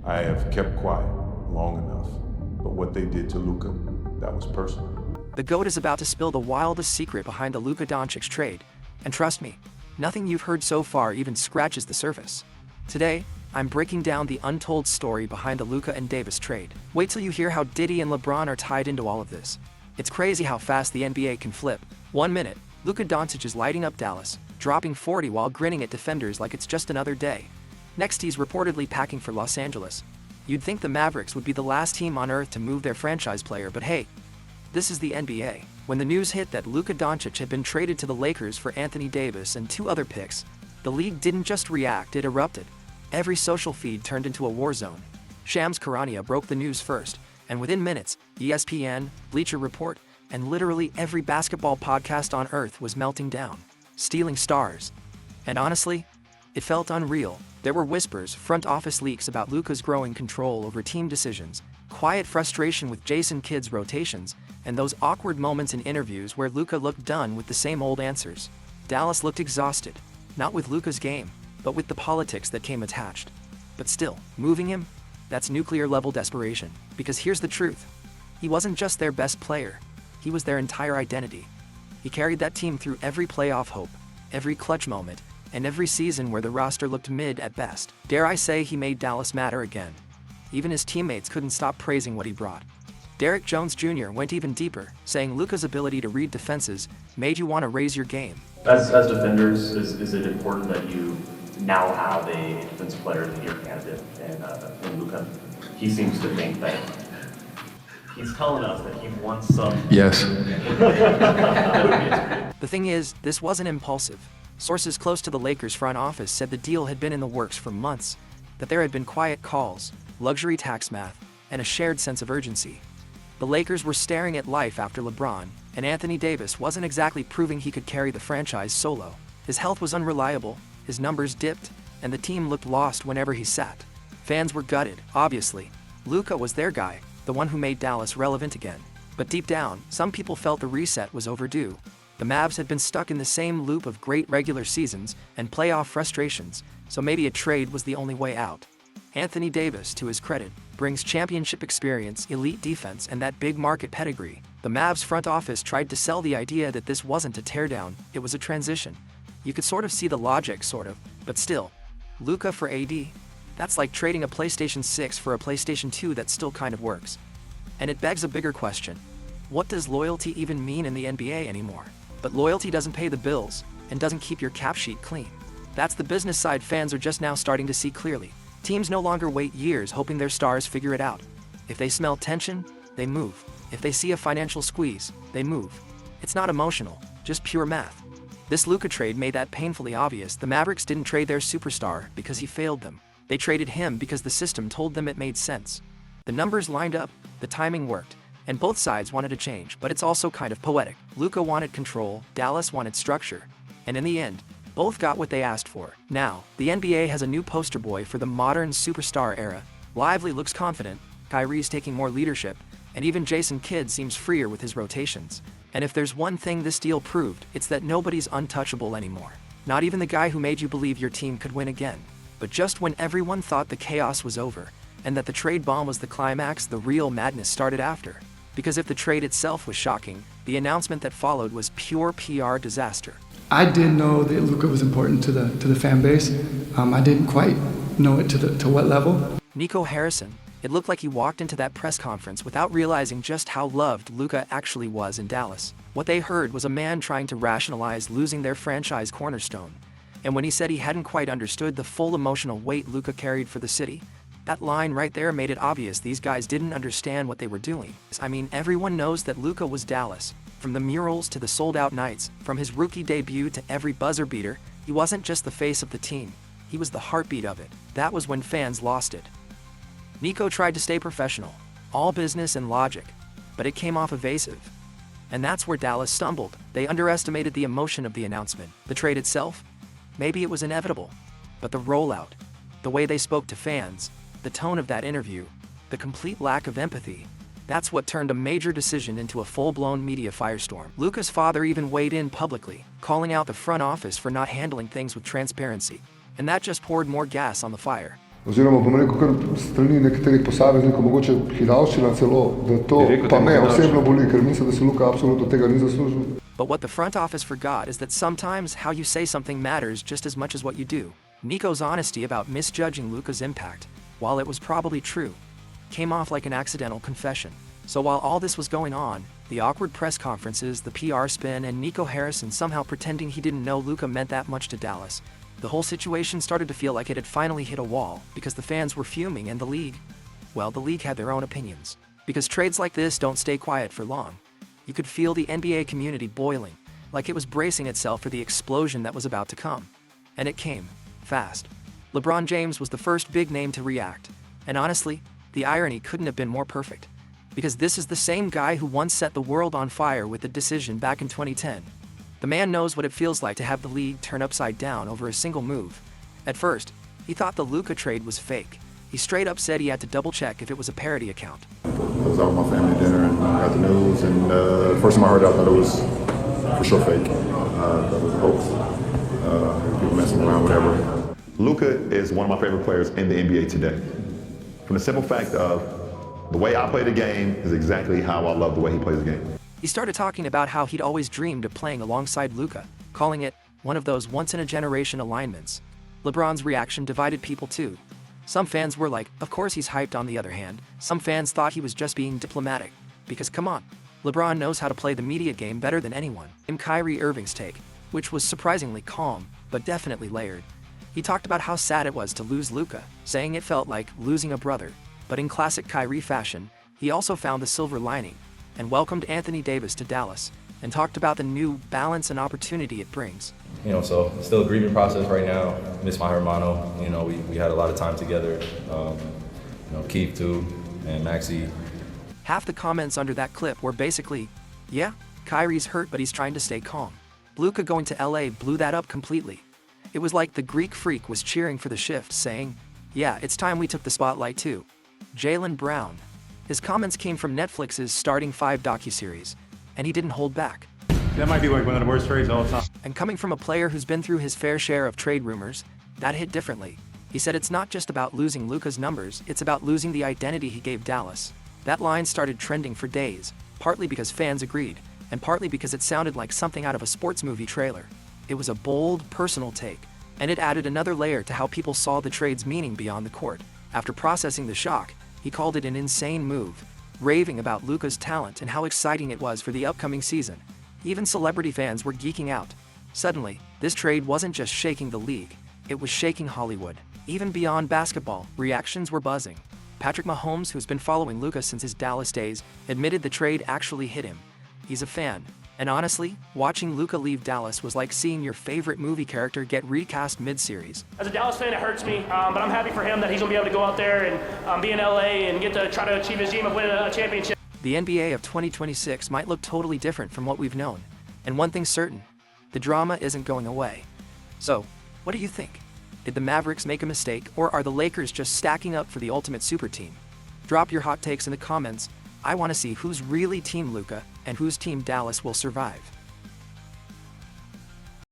I have kept quiet long enough, but what they did to Luka, that was personal. The GOAT is about to spill the wildest secret behind the Luka Doncic trade, and trust me, nothing you've heard so far even scratches the surface. Today, I'm breaking down the untold story behind the Luka and Davis trade. Wait till you hear how Diddy and LeBron are tied into all of this. It's crazy how fast the NBA can flip. 1 minute, Luka Doncic is lighting up Dallas, dropping 40 while grinning at defenders like it's just another day. Next, he's reportedly packing for Los Angeles. You'd think the Mavericks would be the last team on earth to move their franchise player, but hey, this is the NBA. When the news hit that Luka Doncic had been traded to the Lakers for Anthony Davis and 2 other picks, the league didn't just react, it erupted. Every social feed turned into a war zone. Shams Charania broke the news first, and within minutes, ESPN, Bleacher Report, and literally every basketball podcast on earth was melting down, stealing stars. And honestly, it felt unreal. There were whispers, front office leaks about Luka's growing control over team decisions, quiet frustration with Jason Kidd's rotations, and those awkward moments in interviews where Luka looked done with the same old answers. Dallas looked exhausted, not with Luka's game, but with the politics that came attached. But still, moving him? That's nuclear-level desperation. Because here's the truth. He wasn't just their best player. He was their entire identity. He carried that team through every playoff hope, every clutch moment, and every season where the roster looked mid at best. Dare I say he made Dallas matter again. Even his teammates couldn't stop praising what he brought. Derrick Jones Jr. went even deeper, saying Luka's ability to read defenses made you want to raise your game. As defenders, is it important that you now have a defensive player of the year candidate in Luka? He seems to think that he's telling us that he wants some. Yes. The thing is, this wasn't impulsive. Sources close to the Lakers front office said the deal had been in the works for months, that there had been quiet calls, luxury tax math, and a shared sense of urgency. The Lakers were staring at life after LeBron, and Anthony Davis wasn't exactly proving he could carry the franchise solo. His health was unreliable, his numbers dipped, and the team looked lost whenever he sat. Fans were gutted, obviously. Luka was their guy, the one who made Dallas relevant again. But deep down, some people felt the reset was overdue. The Mavs had been stuck in the same loop of great regular seasons and playoff frustrations, so maybe a trade was the only way out. Anthony Davis, to his credit, brings championship experience, elite defense, and that big market pedigree. The Mavs front office tried to sell the idea that this wasn't a teardown, it was a transition. You could sort of see the logic, but still. Luka for AD? That's like trading a PlayStation 6 for a PlayStation 2 that still kind of works. And it begs a bigger question. What does loyalty even mean in the NBA anymore? But loyalty doesn't pay the bills, and doesn't keep your cap sheet clean. That's the business side fans are just now starting to see clearly. Teams no longer wait years hoping their stars figure it out. If they smell tension, they move. If they see a financial squeeze, they move. It's not emotional, just pure math. This Luka trade made that painfully obvious. The Mavericks didn't trade their superstar because he failed them. They traded him because the system told them it made sense. The numbers lined up, the timing worked, and both sides wanted a change, but it's also kind of poetic. Luka wanted control, Dallas wanted structure, and in the end, both got what they asked for. Now, the NBA has a new poster boy for the modern superstar era. Lively looks confident, Kyrie's taking more leadership, and even Jason Kidd seems freer with his rotations. And if there's one thing this deal proved, it's that nobody's untouchable anymore. Not even the guy who made you believe your team could win again. But just when everyone thought the chaos was over, and that the trade bomb was the climax, the real madness started after. Because if the trade itself was shocking, the announcement that followed was pure PR disaster. I did know that Luka was important to the fan base. I didn't quite know it to what level. Nico Harrison. It looked like he walked into that press conference without realizing just how loved Luka actually was in Dallas. What they heard was a man trying to rationalize losing their franchise cornerstone. And when he said he hadn't quite understood the full emotional weight Luka carried for the city, that line right there made it obvious these guys didn't understand what they were doing. I mean, everyone knows that Luka was Dallas. From the murals to the sold-out nights, from his rookie debut to every buzzer beater, he wasn't just the face of the team. He was the heartbeat of it. That was when fans lost it. Nico tried to stay professional, all business and logic, but it came off evasive. And that's where Dallas stumbled. They underestimated the emotion of the announcement. The trade itself? Maybe it was inevitable. But the rollout, the way they spoke to fans, the tone of that interview, the complete lack of empathy, that's what turned a major decision into a full-blown media firestorm. Luka's father even weighed in publicly, calling out the front office for not handling things with transparency. And that just poured more gas on the fire. oziroma bom rekel kar strani nekaterih posameznikov, mogoče hidavščina celo, da to pa me osebno boli, ker mislim, da se Luka absolutno tega ni zaslužil. But what the front office forgot is that sometimes how you say something matters just as much as what you do. Nico's honesty about misjudging Luka's impact, while it was probably true, came off like an accidental confession. So while all this was going on, the awkward press conferences, the PR spin, and Nico Harrison somehow pretending he didn't know Luka meant that much to Dallas, the whole situation started to feel like it had finally hit a wall because the fans were fuming and the league had their own opinions. Because trades like this don't stay quiet for long. You could feel the NBA community boiling, like it was bracing itself for the explosion that was about to come. And it came, fast. LeBron James was the first big name to react. And honestly, the irony couldn't have been more perfect. Because this is the same guy who once set the world on fire with the decision back in 2010. The man knows what it feels like to have the league turn upside down over a single move. At first, he thought the Luka trade was fake. He straight up said he had to double-check if it was a parody account. I was out with my family dinner and I got the news, and the first time I heard it, I thought it was for sure fake. That was a hoax. People messing around, whatever. Luka is one of my favorite players in the NBA today. From the simple fact of the way I play the game is exactly how I love the way he plays the game. He started talking about how he'd always dreamed of playing alongside Luka, calling it one of those once-in-a-generation alignments. LeBron's reaction divided people too. Some fans were like, of course he's hyped. On the other hand, some fans thought he was just being diplomatic. Because come on, LeBron knows how to play the media game better than anyone. In Kyrie Irving's take, which was surprisingly calm, but definitely layered, he talked about how sad it was to lose Luka, saying it felt like losing a brother. But in classic Kyrie fashion, he also found the silver lining and welcomed Anthony Davis to Dallas and talked about the new balance and opportunity it brings. So it's still a grieving process right now. Miss my hermano. We had a lot of time together. Keith too, and Maxie. Half the comments under that clip were basically, yeah, Kyrie's hurt but he's trying to stay calm. Luka going to LA blew that up completely. It was like the Greek freak was cheering for the shift, saying, yeah, it's time we took the spotlight too. Jaylen Brown. His comments came from Netflix's Starting 5 docuseries, and he didn't hold back. That might be like one of the worst trades of all time. And coming from a player who's been through his fair share of trade rumors, that hit differently. He said it's not just about losing Luka's numbers, it's about losing the identity he gave Dallas. That line started trending for days, partly because fans agreed, and partly because it sounded like something out of a sports movie trailer. It was a bold, personal take, and it added another layer to how people saw the trade's meaning beyond the court. After processing the shock, he called it an insane move, raving about Luka's talent and how exciting it was for the upcoming season. Even celebrity fans were geeking out. Suddenly, this trade wasn't just shaking the league, it was shaking Hollywood. Even beyond basketball, reactions were buzzing. Patrick Mahomes, who's been following Luka since his Dallas days, admitted the trade actually hit him. He's a fan. And honestly, watching Luka leave Dallas was like seeing your favorite movie character get recast mid-series. As a Dallas fan, it hurts me, but I'm happy for him that he's going to be able to go out there and be in LA and get to try to achieve his dream of winning a championship. The NBA of 2026 might look totally different from what we've known. And one thing's certain, the drama isn't going away. So, what do you think? Did the Mavericks make a mistake, or are the Lakers just stacking up for the ultimate super team? Drop your hot takes in the comments. I want to see who's really Team Luka and whose Team Dallas will survive.